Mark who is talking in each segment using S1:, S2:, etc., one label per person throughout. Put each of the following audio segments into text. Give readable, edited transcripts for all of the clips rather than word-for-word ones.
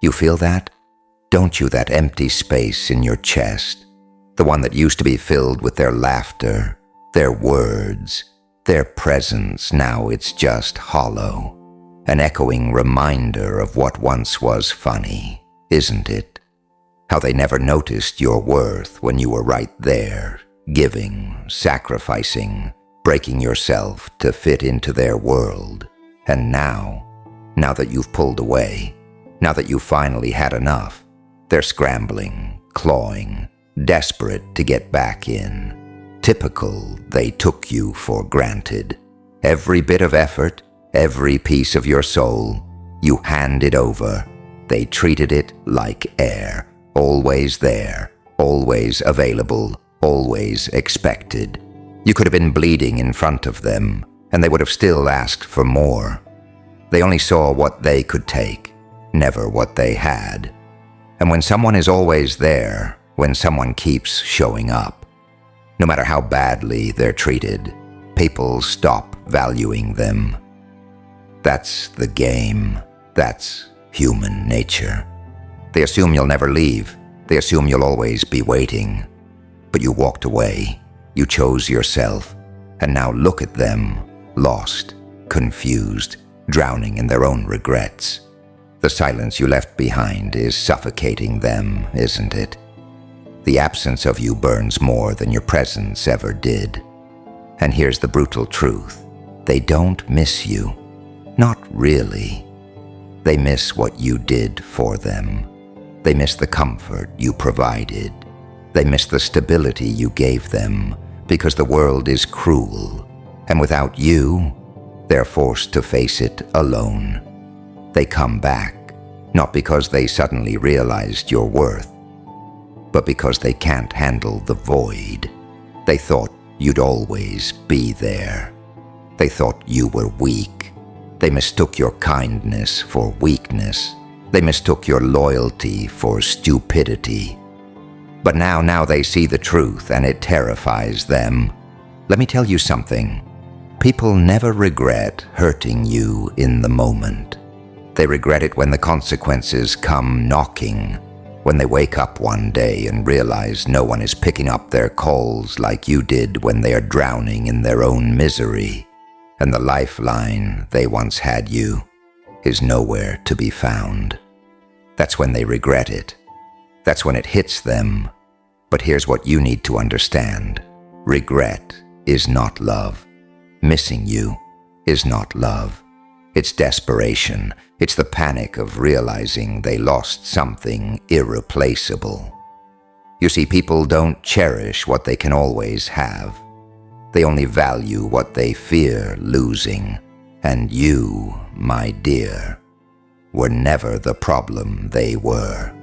S1: You feel that? Don't you, that empty space in your chest? The one that used to be filled with their laughter, their words, their presence. Now it's just hollow. An echoing reminder of what once was funny, isn't it? How they never noticed your worth when you were right there, giving, sacrificing, breaking yourself to fit into their world. And now that you've pulled away, now that you've finally had enough, they're scrambling, clawing, desperate to get back in. Typical, they took you for granted. Every bit of effort, every piece of your soul, you handed over. They treated it like air, always there, always available, always expected. You could have been bleeding in front of them, and they would have still asked for more. They only saw what they could take, never what they had. And when someone is always there, when someone keeps showing up, no matter how badly they're treated, people stop valuing them. That's the game. That's human nature. They assume you'll never leave. They assume you'll always be waiting. But you walked away. You chose yourself. And now look at them, lost, confused, drowning in their own regrets. The silence you left behind is suffocating them, isn't it? The absence of you burns more than your presence ever did. And here's the brutal truth. They don't miss you. Not really. They miss what you did for them. They miss the comfort you provided. They miss the stability you gave them, because the world is cruel, and without you, they're forced to face it alone. They come back, not because they suddenly realized your worth, but because they can't handle the void. They thought you'd always be there. They thought you were weak. They mistook your kindness for weakness. They mistook your loyalty for stupidity. But now they see the truth, and it terrifies them. Let me tell you something. People never regret hurting you in the moment. They regret it when the consequences come knocking, when they wake up one day and realize no one is picking up their calls like you did when they are drowning in their own misery, and the lifeline they once had you is nowhere to be found. That's when they regret it. That's when it hits them. But here's what you need to understand. Regret is not love. Missing you is not love. It's desperation. It's the panic of realizing they lost something irreplaceable. You see, people don't cherish what they can always have. They only value what they fear losing. And you, my dear, were never the problem they were.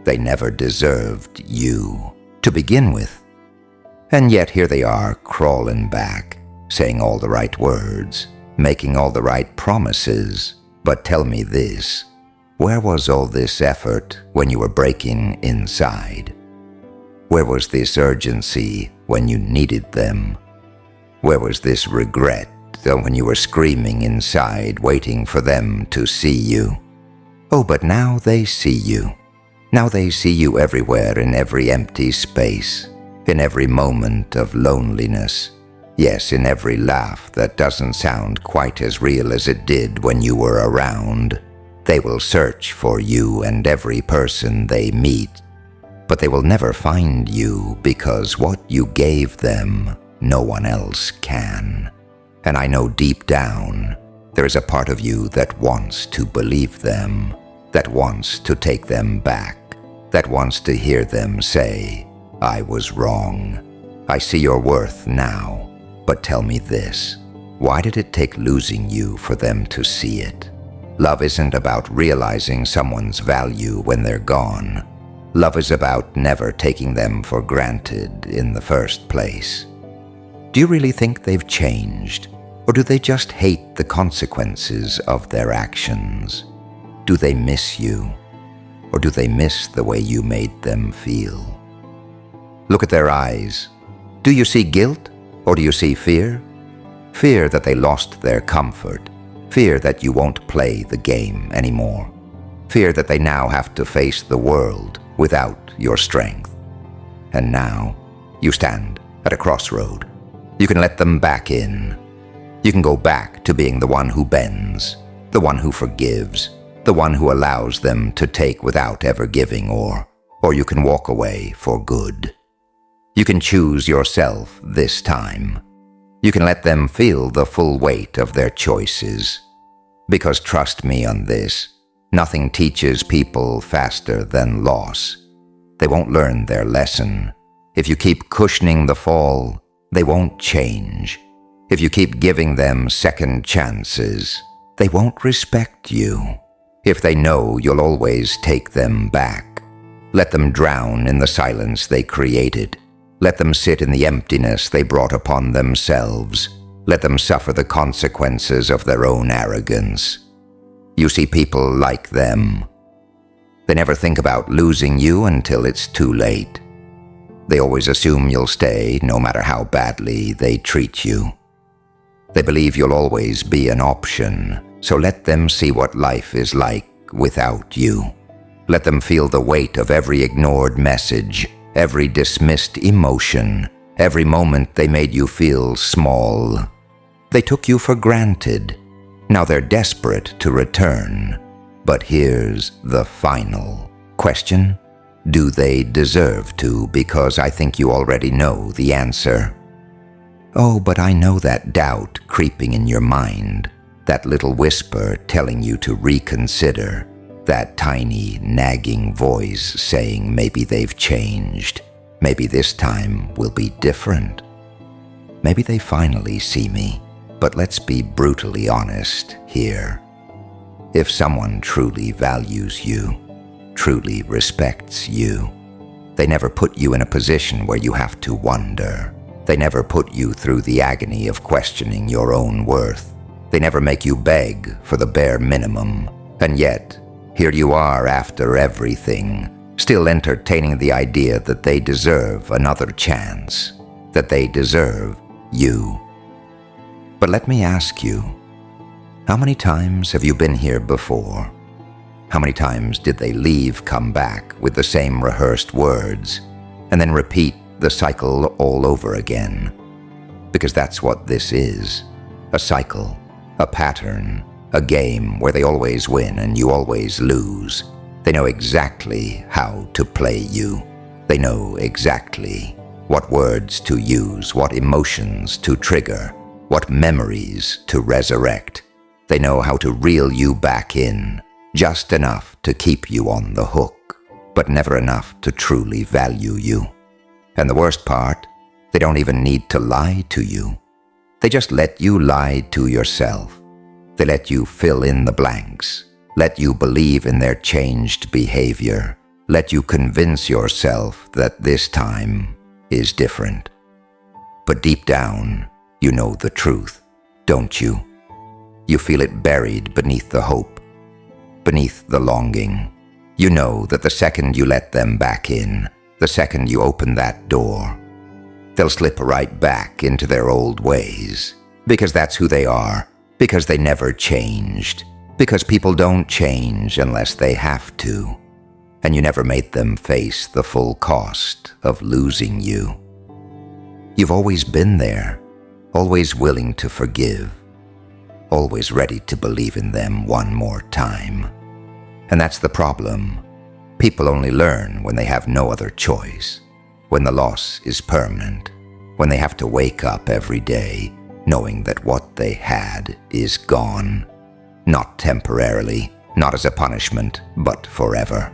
S1: They never deserved you to begin with. And yet here they are, crawling back, saying all the right words, making all the right promises. But tell me this, where was all this effort when you were breaking inside? Where was this urgency when you needed them? Where was this regret when you were screaming inside, waiting for them to see you? Oh, but now they see you. Now they see you everywhere, in every empty space, in every moment of loneliness. Yes, in every laugh that doesn't sound quite as real as it did when you were around. They will search for you and every person they meet, but they will never find you, because what you gave them, no one else can. And I know deep down, there is a part of you that wants to believe them, that wants to take them back, that wants to hear them say, I was wrong. I see your worth now. But tell me this, why did it take losing you for them to see it? Love isn't about realizing someone's value when they're gone. Love is about never taking them for granted in the first place. Do you really think they've changed? Or do they just hate the consequences of their actions? Do they miss you? Or do they miss the way you made them feel? Look at their eyes. Do you see guilt? Or do you see fear? Fear that they lost their comfort. Fear that you won't play the game anymore. Fear that they now have to face the world without your strength. And now, you stand at a crossroad. You can let them back in. You can go back to being the one who bends, the one who forgives, the one who allows them to take without ever giving, or you can walk away for good. You can choose yourself this time. You can let them feel the full weight of their choices. Because trust me on this, nothing teaches people faster than loss. They won't learn their lesson. If you keep cushioning the fall, they won't change. If you keep giving them second chances, they won't respect you. If they know you'll always take them back, let them drown in the silence they created. Let them sit in the emptiness they brought upon themselves. Let them suffer the consequences of their own arrogance. You see people like them. They never think about losing you until it's too late. They always assume you'll stay no matter how badly they treat you. They believe you'll always be an option, so let them see what life is like without you. Let them feel the weight of every ignored message, every dismissed emotion, every moment they made you feel small. They took you for granted. Now they're desperate to return. But here's the final question. Do they deserve to? Because I think you already know the answer. Oh, but I know that doubt creeping in your mind, that little whisper telling you to reconsider, that tiny, nagging voice saying maybe they've changed, maybe this time will be different. Maybe they finally see me, but let's be brutally honest here. If someone truly values you, truly respects you, they never put you in a position where you have to wonder. They never put you through the agony of questioning your own worth. They never make you beg for the bare minimum. And yet, here you are after everything, still entertaining the idea that they deserve another chance, that they deserve you. But let me ask you, how many times have you been here before? How many times did they leave, come back with the same rehearsed words, and then repeat the cycle all over again? Because that's what this is, a cycle, a pattern, a game where they always win and you always lose. They know exactly how to play you. They know exactly what words to use, what emotions to trigger, what memories to resurrect. They know how to reel you back in, just enough to keep you on the hook, but never enough to truly value you. And the worst part, they don't even need to lie to you. They just let you lie to yourself. They let you fill in the blanks, let you believe in their changed behavior, let you convince yourself that this time is different. But deep down, you know the truth, don't you? You feel it buried beneath the hope, beneath the longing. You know that the second you let them back in, the second you open that door, they'll slip right back into their old ways, because that's who they are, because they never changed, because people don't change unless they have to, and you never made them face the full cost of losing you. You've always been there, always willing to forgive, always ready to believe in them one more time. And that's the problem. People only learn when they have no other choice, when the loss is permanent, when they have to wake up every day knowing that what they had is gone, not temporarily, not as a punishment, but forever.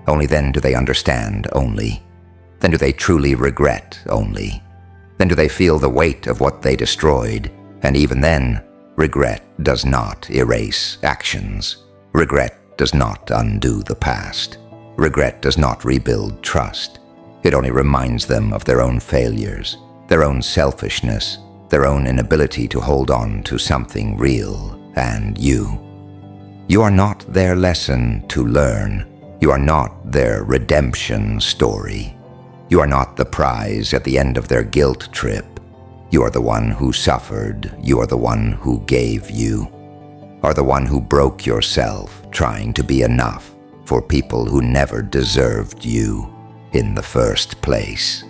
S1: Only then do they understand, only. Then do they truly regret, only. Then do they feel the weight of what they destroyed, and even then, regret does not erase actions. Regret does not undo the past. Regret does not rebuild trust. It only reminds them of their own failures, their own selfishness, their own inability to hold on to something real, and you. You are not their lesson to learn. You are not their redemption story. You are not the prize at the end of their guilt trip. You are the one who suffered. You are the one who gave you. are the one who broke yourself trying to be enough for people who never deserved you in the first place.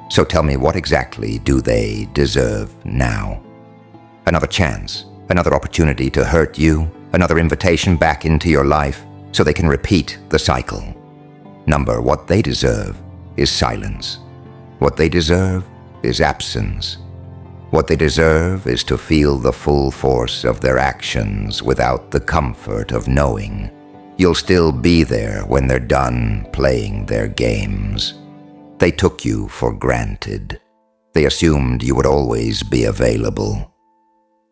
S1: So tell me, what exactly do they deserve now? Another chance, another opportunity to hurt you, another invitation back into your life so they can repeat the cycle. Number, what they deserve is silence. What they deserve is absence. What they deserve is to feel the full force of their actions without the comfort of knowing you'll still be there when they're done playing their games. They took you for granted. They assumed you would always be available.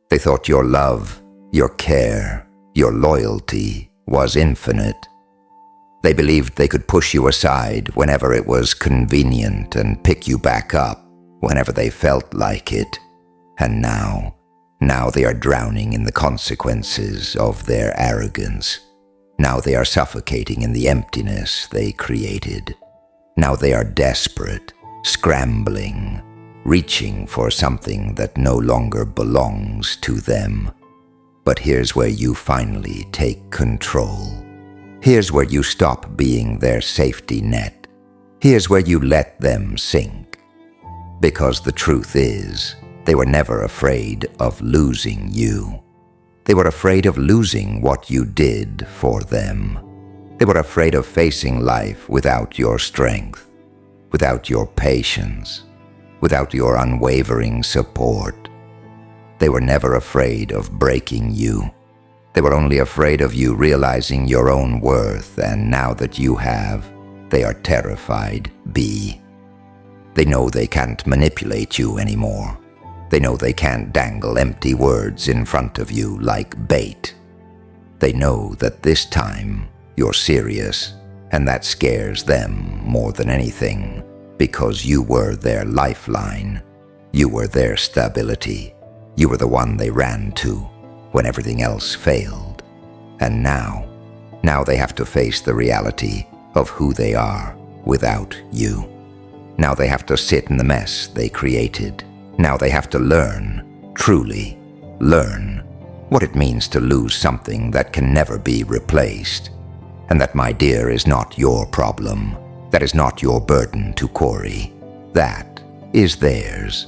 S1: They thought your love, your care, your loyalty was infinite. They believed they could push you aside whenever it was convenient and pick you back up whenever they felt like it. And now they are drowning in the consequences of their arrogance. Now they are suffocating in the emptiness they created. Now they are desperate, scrambling, reaching for something that no longer belongs to them. But here's where you finally take control. Here's where you stop being their safety net. Here's where you let them sink. Because the truth is, they were never afraid of losing you. They were afraid of losing what you did for them. They were afraid of facing life without your strength, without your patience, without your unwavering support. They were never afraid of breaking you. They were only afraid of you realizing your own worth, and now that you have, they are terrified. They know they can't manipulate you anymore. They know they can't dangle empty words in front of you like bait. They know that this time you're serious, and that scares them more than anything, because you were their lifeline. You were their stability. You were the one they ran to when everything else failed. And now they have to face the reality of who they are without you. Now they have to sit in the mess they created. Now they have to learn, truly learn, what it means to lose something that can never be replaced. And that, my dear, is not your problem. That is not your burden to Corey. That is theirs.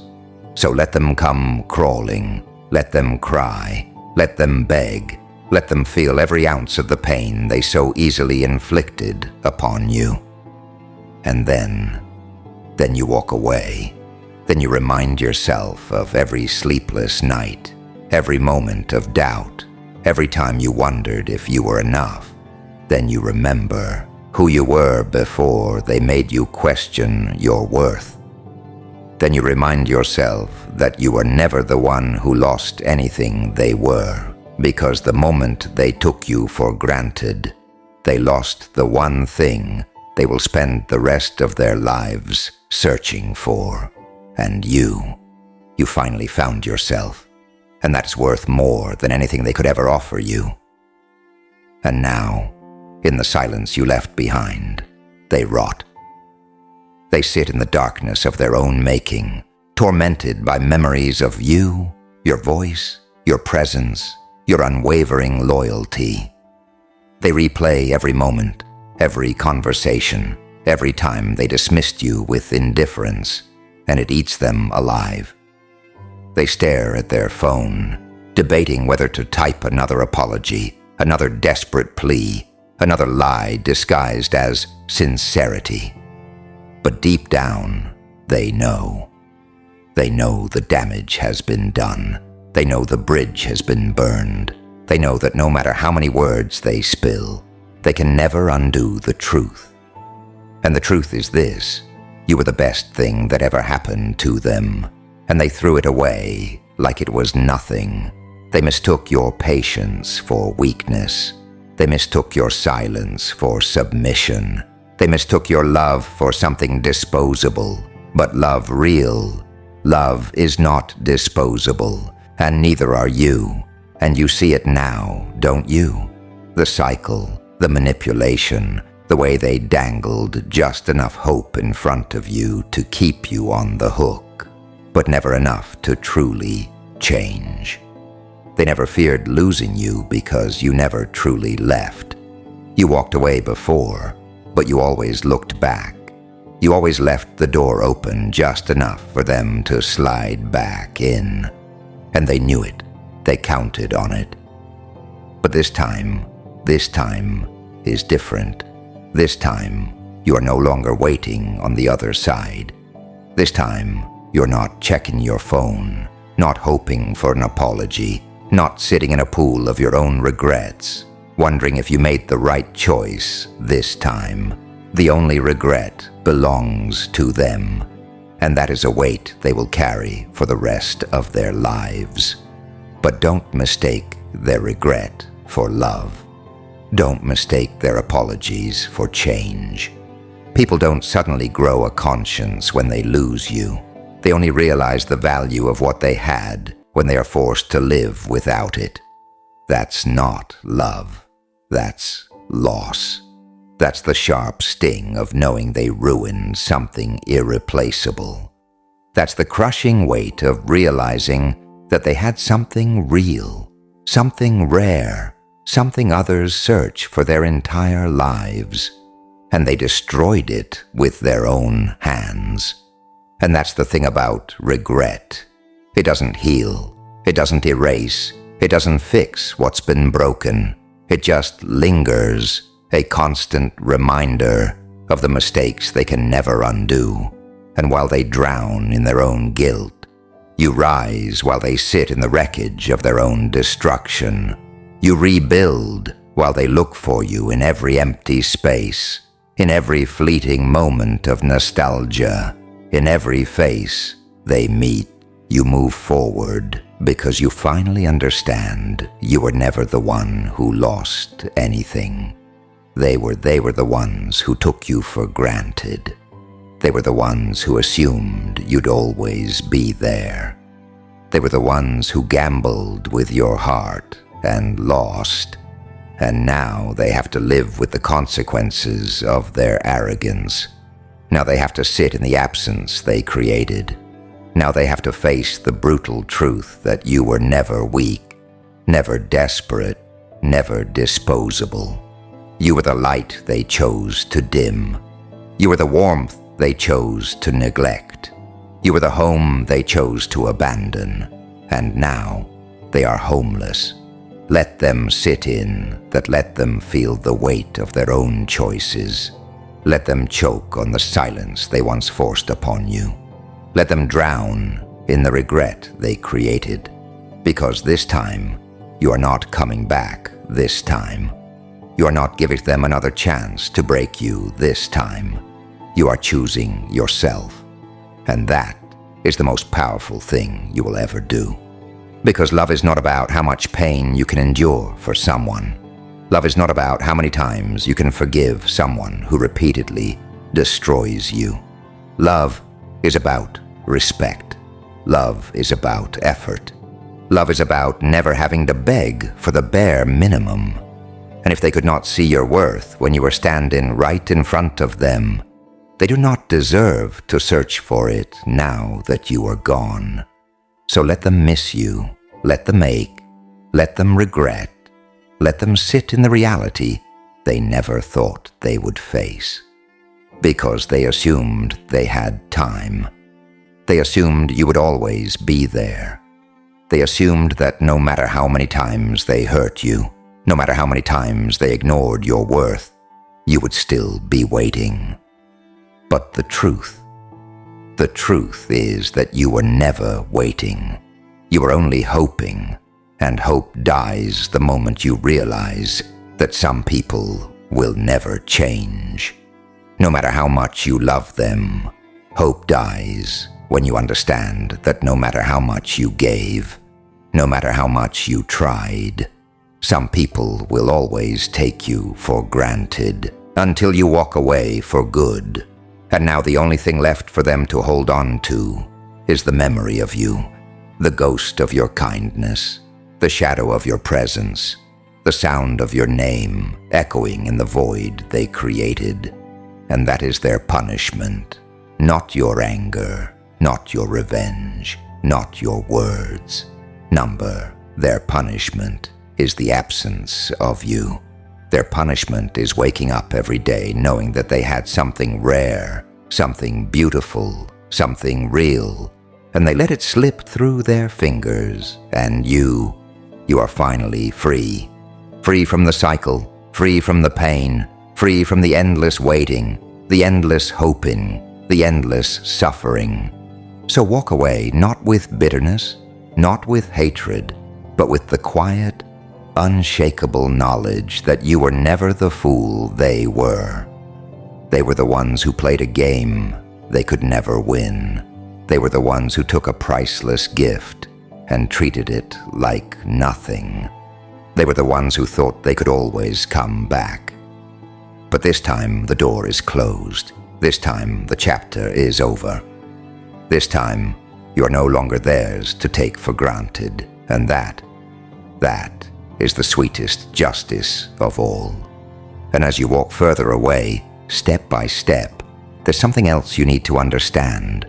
S1: So let them come crawling. Let them cry. Let them beg. Let them feel every ounce of the pain they so easily inflicted upon you. And then you walk away. Then you remind yourself of every sleepless night, every moment of doubt, every time you wondered if you were enough. Then you remember who you were before they made you question your worth. Then you remind yourself that you were never the one who lost anything they were, because the moment they took you for granted, they lost the one thing they will spend the rest of their lives searching for. And you finally found yourself, and that's worth more than anything they could ever offer you. And now, in the silence you left behind, they rot. They sit in the darkness of their own making, tormented by memories of you, your voice, your presence, your unwavering loyalty. They replay every moment, every conversation, every time they dismissed you with indifference, and it eats them alive. They stare at their phone, debating whether to type another apology, another desperate plea, another lie disguised as sincerity. But deep down, they know. They know the damage has been done. They know the bridge has been burned. They know that no matter how many words they spill, they can never undo the truth. And the truth is this: you were the best thing that ever happened to them, and they threw it away like it was nothing. They mistook your patience for weakness. They mistook your silence for submission. They mistook your love for something disposable. But love real, love is not disposable, and neither are you. And you see it now, don't you? The cycle, the manipulation, the way they dangled just enough hope in front of you to keep you on the hook, but never enough to truly change. They never feared losing you because you never truly left. You walked away before, but you always looked back. You always left the door open just enough for them to slide back in. And they knew it. They counted on it. But this time is different. This time, you are no longer waiting on the other side. This time, you're not checking your phone, not hoping for an apology, not sitting in a pool of your own regrets, wondering if you made the right choice this time. The only regret belongs to them, and that is a weight they will carry for the rest of their lives. But don't mistake their regret for love. Don't mistake their apologies for change. People don't suddenly grow a conscience when they lose you. They only realize the value of what they had when they are forced to live without it. That's not love. That's loss. That's the sharp sting of knowing they ruined something irreplaceable. That's the crushing weight of realizing that they had something real, something rare, something others search for their entire lives, and they destroyed it with their own hands. And that's the thing about regret. It doesn't heal, it doesn't erase, it doesn't fix what's been broken. It just lingers, a constant reminder of the mistakes they can never undo. And while they drown in their own guilt, you rise while they sit in the wreckage of their own destruction. You rebuild while they look for you in every empty space, in every fleeting moment of nostalgia, in every face they meet. You move forward because you finally understand you were never the one who lost anything. They were the ones who took you for granted. They were the ones who assumed you'd always be there. They were the ones who gambled with your heart and lost. And now they have to live with the consequences of their arrogance. Now they have to sit in the absence they created. Now they have to face the brutal truth that you were never weak, never desperate, never disposable. You were the light they chose to dim. You were the warmth they chose to neglect. You were the home they chose to abandon. And now they are homeless. Let them sit in that. Let them feel the weight of their own choices. Let them choke on the silence they once forced upon you. Let them drown in the regret they created. Because this time, you are not coming back this time. You are not giving them another chance to break you this time. You are choosing yourself. And that is the most powerful thing you will ever do. Because love is not about how much pain you can endure for someone. Love is not about how many times you can forgive someone who repeatedly destroys you. Love is about respect. Love is about effort. Love is about never having to beg for the bare minimum. And if they could not see your worth when you were standing right in front of them, they do not deserve to search for it now that you are gone. So let them miss you, let them ache, let them regret, let them sit in the reality they never thought they would face. Because they assumed they had time. They assumed you would always be there. They assumed that no matter how many times they hurt you, no matter how many times they ignored your worth, you would still be waiting. But the truth is that you were never waiting. You were only hoping, and hope dies the moment you realize that some people will never change. No matter how much you love them, hope dies when you understand that no matter how much you gave, no matter how much you tried, some people will always take you for granted until you walk away for good. And now the only thing left for them to hold on to is the memory of you, the ghost of your kindness, the shadow of your presence, the sound of your name echoing in the void they created. And that is their punishment, not your anger, not your revenge, not your words. Number Their punishment is the absence of you. Their punishment is waking up every day knowing that they had something rare, something beautiful, something real, and they let it slip through their fingers, and you are finally free. Free from the cycle, free from the pain, free from the endless waiting, the endless hoping, the endless suffering. So walk away not with bitterness, not with hatred, but with the quiet, unshakable knowledge that you were never the fool they were. They were the ones who played a game they could never win. They were the ones who took a priceless gift and treated it like nothing. They were the ones who thought they could always come back. But this time the door is closed. This time the chapter is over. This time you are no longer theirs to take for granted, and that is the sweetest justice of all. And as you walk further away, step by step, there's something else you need to understand.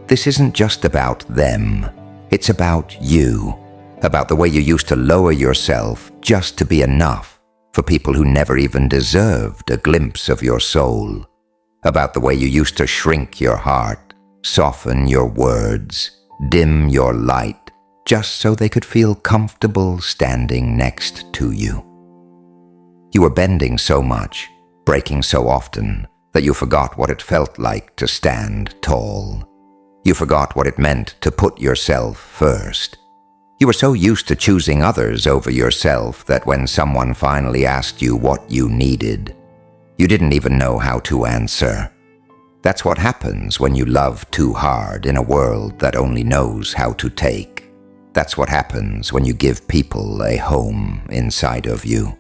S1: This isn't just about them. It's about you, about the way you used to lower yourself just to be enough for people who never even deserved a glimpse of your soul, about the way you used to shrink your heart, soften your words, dim your light, just so they could feel comfortable standing next to you. You were bending so much, breaking so often, that you forgot what it felt like to stand tall. You forgot what it meant to put yourself first. You were so used to choosing others over yourself that when someone finally asked you what you needed, you didn't even know how to answer. That's what happens when you love too hard in a world that only knows how to take. That's what happens when you give people a home inside of you.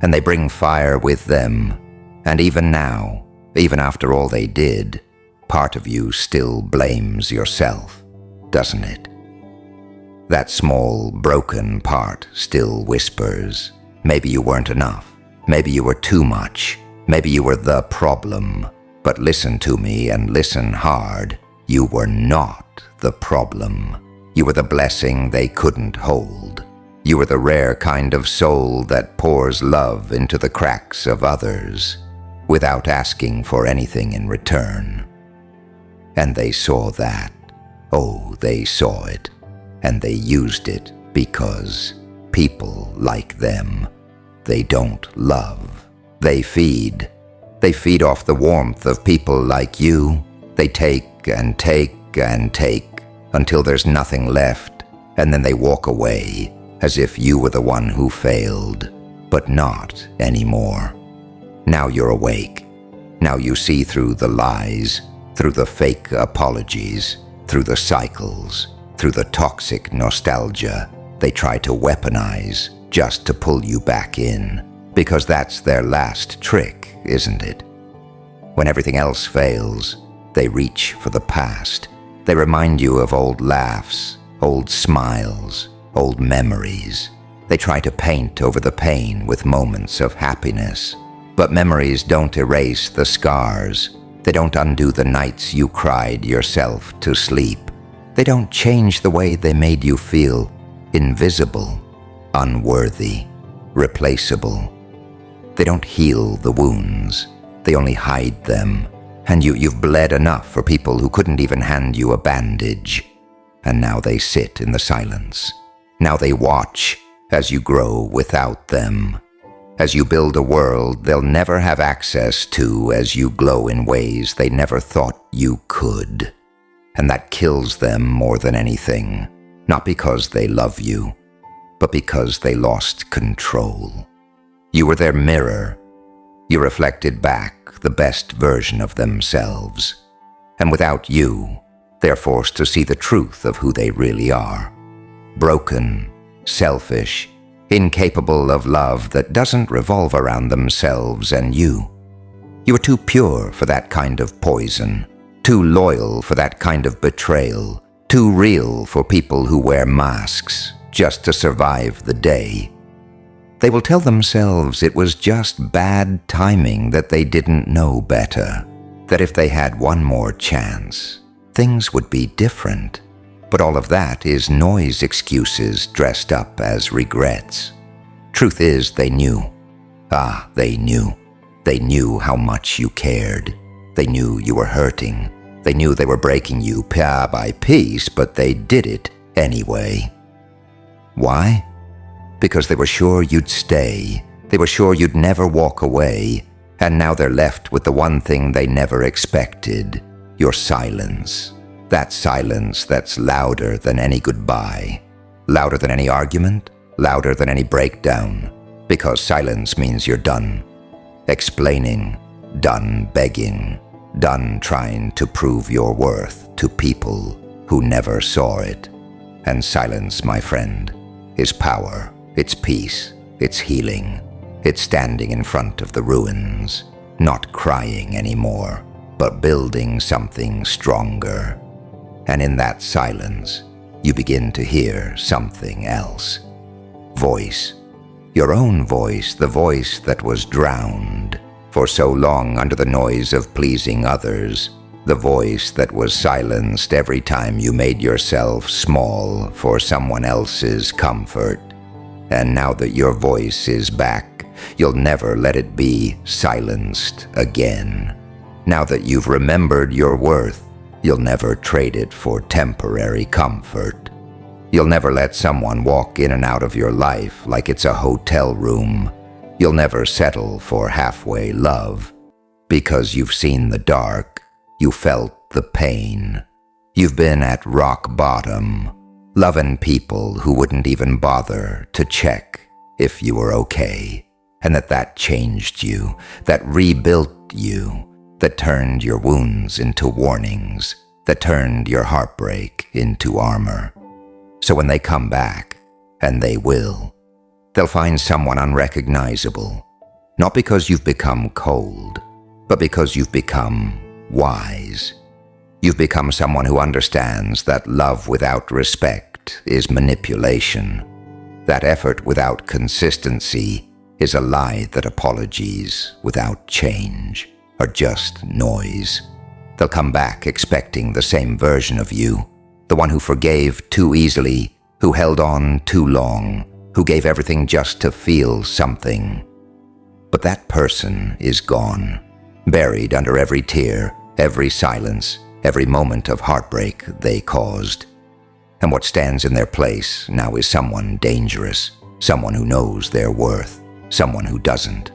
S1: And they bring fire with them. And even now, even after all they did, part of you still blames yourself, doesn't it? That small, broken part still whispers, maybe you weren't enough, maybe you were too much, maybe you were the problem. But listen to me and listen hard. You were not the problem. You were the blessing they couldn't hold. You were the rare kind of soul that pours love into the cracks of others without asking for anything in return. And they saw that. Oh, they saw it. And they used it because people like them, they don't love. They feed. They feed off the warmth of people like you. They take and take and take until there's nothing left, and then they walk away as if you were the one who failed, but not anymore. Now you're awake. Now you see through the lies, through the fake apologies, through the cycles, through the toxic nostalgia they try to weaponize just to pull you back in, because that's their last trick, isn't it? When everything else fails, they reach for the past. They remind you of old laughs, old smiles, old memories. They try to paint over the pain with moments of happiness. But memories don't erase the scars. They don't undo the nights you cried yourself to sleep. They don't change the way they made you feel invisible, unworthy, replaceable. They don't heal the wounds. They only hide them. And you've bled enough for people who couldn't even hand you a bandage. And now they sit in the silence. Now they watch as you grow without them. As you build a world they'll never have access to, as you glow in ways they never thought you could. And that kills them more than anything. Not because they love you, but because they lost control. You were their mirror. You reflected back the best version of themselves. And without you, they're forced to see the truth of who they really are. Broken, selfish, incapable of love that doesn't revolve around themselves and you. You were too pure for that kind of poison, too loyal for that kind of betrayal, too real for people who wear masks just to survive the day. They will tell themselves it was just bad timing, that they didn't know better, that if they had one more chance, things would be different. But all of that is noise excuses dressed up as regrets. Truth is, they knew. They knew. They knew how much you cared. They knew you were hurting. They knew they were breaking you piece by piece, but they did it anyway. Why? Because they were sure you'd stay. They were sure you'd never walk away. And now they're left with the one thing they never expected, your silence. That silence that's louder than any goodbye, louder than any argument, louder than any breakdown, because silence means you're done explaining, done begging, done trying to prove your worth to people who never saw it. And silence, my friend, is power, it's peace, it's healing. It's standing in front of the ruins, not crying anymore, but building something stronger. And in that silence, you begin to hear something else. Voice. Your own voice, the voice that was drowned for so long under the noise of pleasing others, the voice that was silenced every time you made yourself small for someone else's comfort. And now that your voice is back, you'll never let it be silenced again. Now that you've remembered your worth, you'll never trade it for temporary comfort. You'll never let someone walk in and out of your life like it's a hotel room. You'll never settle for halfway love. Because you've seen the dark, you felt the pain. You've been at rock bottom, loving people who wouldn't even bother to check if you were okay. And that changed you, that rebuilt you, that turned your wounds into warnings, that turned your heartbreak into armor. So when they come back, and they will, they'll find someone unrecognizable, not because you've become cold, but because you've become wise. You've become someone who understands that love without respect is manipulation, that effort without consistency is a lie, that apologies without change are just noise. They'll come back expecting the same version of you, the one who forgave too easily, who held on too long, who gave everything just to feel something. But that person is gone, buried under every tear, every silence, every moment of heartbreak they caused. And what stands in their place now is someone dangerous, someone who knows their worth, someone who doesn't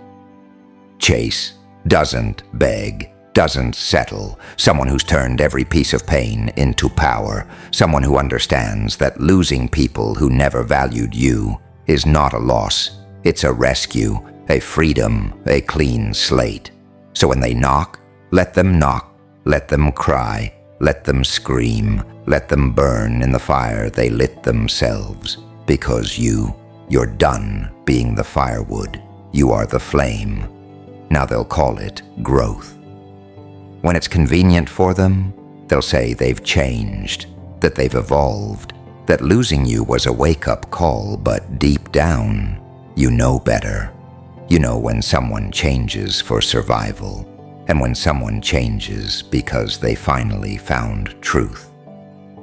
S1: chase, doesn't beg, doesn't settle, someone who's turned every piece of pain into power, someone who understands that losing people who never valued you is not a loss, it's a rescue, a freedom, a clean slate. So when they knock, let them knock, let them cry, let them scream, let them burn in the fire they lit themselves, because you're done being the firewood, you are the flame. Now they'll call it growth. When it's convenient for them, they'll say they've changed, that they've evolved, that losing you was a wake-up call, but deep down, you know better. You know when someone changes for survival, and when someone changes because they finally found truth.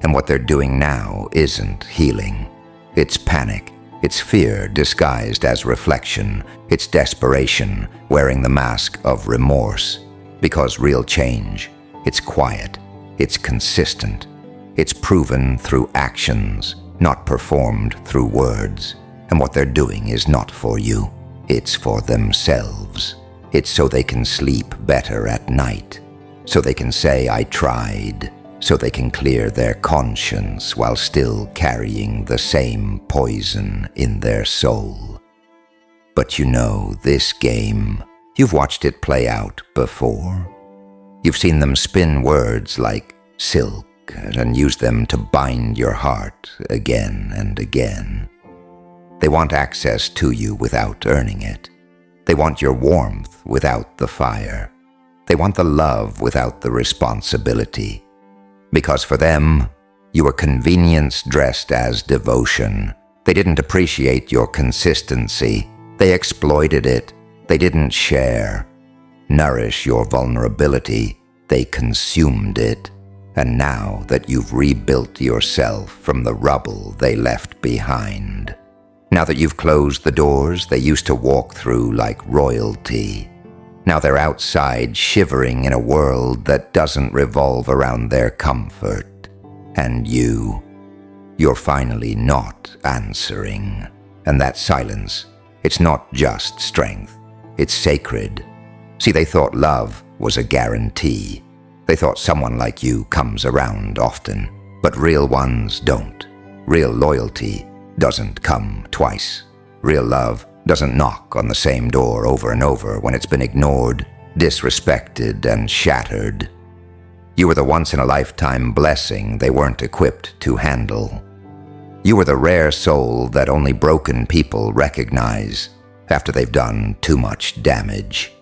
S1: And what they're doing now isn't healing. It's panic. It's fear disguised as reflection. It's desperation wearing the mask of remorse. Because real change, it's quiet, it's consistent, it's proven through actions, not performed through words. And what they're doing is not for you, it's for themselves. It's so they can sleep better at night, so they can say, I tried, so they can clear their conscience while still carrying the same poison in their soul. But you know, this game, you've watched it play out before. You've seen them spin words like silk and use them to bind your heart again and again. They want access to you without earning it. They want your warmth without the fire. They want the love without the responsibility. Because for them, you were convenience dressed as devotion. They didn't appreciate your consistency. They exploited it. They didn't share, nourish your vulnerability. They consumed it. And now that you've rebuilt yourself from the rubble they left behind, now that you've closed the doors they used to walk through like royalty, now they're outside shivering in a world that doesn't revolve around their comfort, and you're finally not answering. And that silence, it's not just strength, it's sacred. See, they thought love was a guarantee. They thought someone like you comes around often, but real ones don't. Real loyalty doesn't come twice. Real love doesn't knock on the same door over and over when it's been ignored, disrespected, and shattered. You were the once-in-a-lifetime blessing they weren't equipped to handle. You were the rare soul that only broken people recognize after they've done too much damage.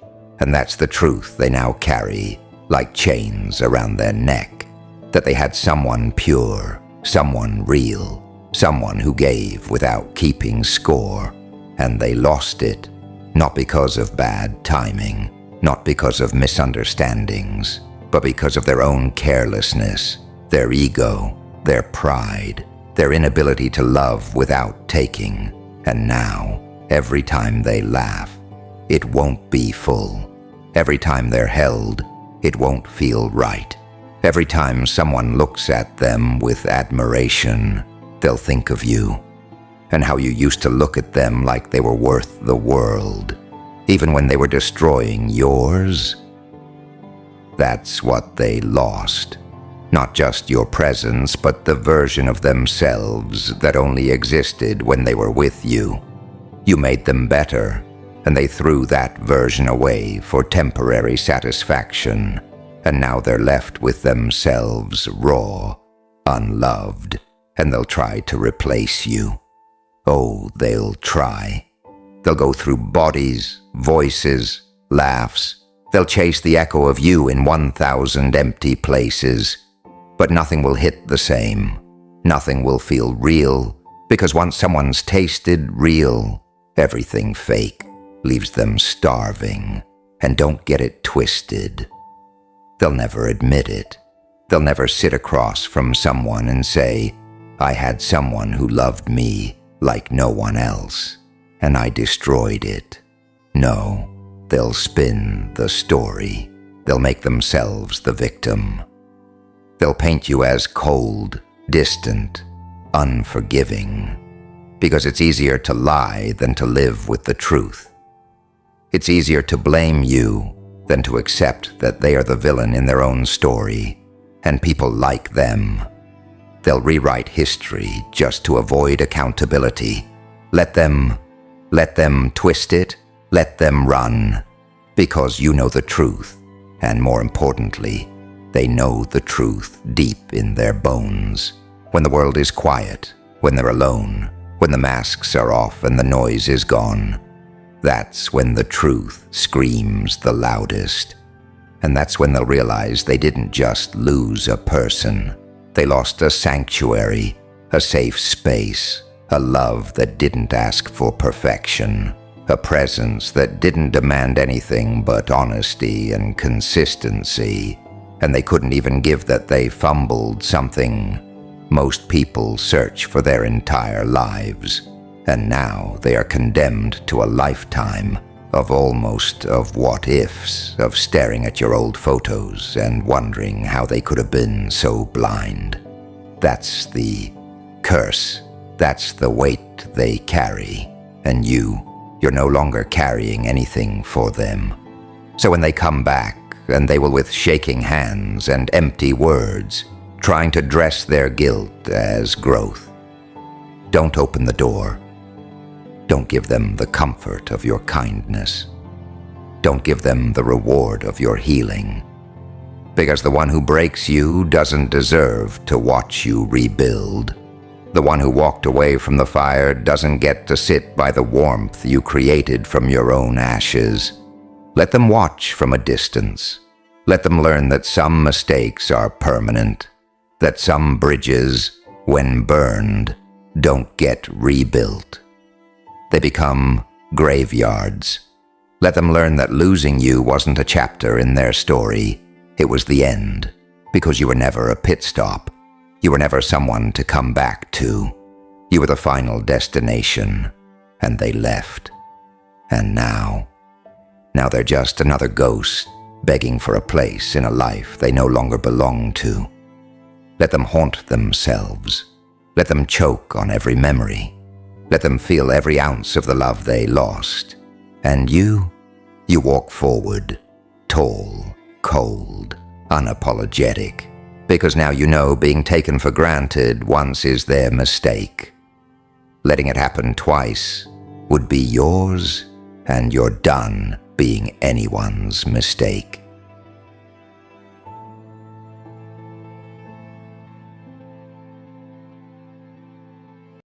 S1: And that's the truth they now carry like chains around their neck, that they had someone pure, someone real, someone who gave without keeping score, and they lost it, not because of bad timing, not because of misunderstandings, but because of their own carelessness, their ego, their pride, their inability to love without taking. And now, every time they laugh, it won't be full. Every time they're held, it won't feel right. Every time someone looks at them with admiration, they'll think of you, and how you used to look at them like they were worth the world, even when they were destroying yours. That's what they lost. Not just your presence, but the version of themselves that only existed when they were with you. You made them better, and they threw that version away for temporary satisfaction, and now they're left with themselves raw, unloved, and they'll try to replace you. Oh, they'll try. They'll go through bodies, voices, laughs. They'll chase the echo of you in 1,000 empty places, but nothing will hit the same. Nothing will feel real, because once someone's tasted real, everything fake leaves them starving. And don't get it twisted. They'll never admit it. They'll never sit across from someone and say, I had someone who loved me like no one else, and I destroyed it. No, they'll spin the story. They'll make themselves the victim. They'll paint you as cold, distant, unforgiving, because it's easier to lie than to live with the truth. It's easier to blame you than to accept that they are the villain in their own story, and people like them. They'll rewrite history just to avoid accountability. Let them twist it, let them run, because you know the truth, and more importantly, they know the truth deep in their bones. When the world is quiet, when they're alone, when the masks are off and the noise is gone, that's when the truth screams the loudest. And that's when they'll realize they didn't just lose a person. They lost a sanctuary, a safe space, a love that didn't ask for perfection, a presence that didn't demand anything but honesty and consistency. And they couldn't even give that they fumbled something most people search for their entire lives. And now they are condemned to a lifetime of what-ifs, of staring at your old photos and wondering how they could have been so blind. That's the curse. That's the weight they carry. And you're no longer carrying anything for them. So when they come back, and they will with shaking hands and empty words, trying to dress their guilt as growth, don't open the door. Don't give them the comfort of your kindness. Don't give them the reward of your healing. Because the one who breaks you doesn't deserve to watch you rebuild. The one who walked away from the fire doesn't get to sit by the warmth you created from your own ashes. Let them watch from a distance. Let them learn that some mistakes are permanent, that some bridges, when burned, don't get rebuilt. They become graveyards. Let them learn that losing you wasn't a chapter in their story. It was the end. because you were never a pit stop. You were never someone to come back to. You were the final destination, and they left. And now they're just another ghost begging for a place in a life they no longer belong to. Let them haunt themselves. Let them choke on every memory. Let them feel every ounce of the love they lost. And you walk forward, tall, cold, unapologetic, because now you know being taken for granted once is their mistake. Letting it happen twice would be yours, and you're done being anyone's mistake.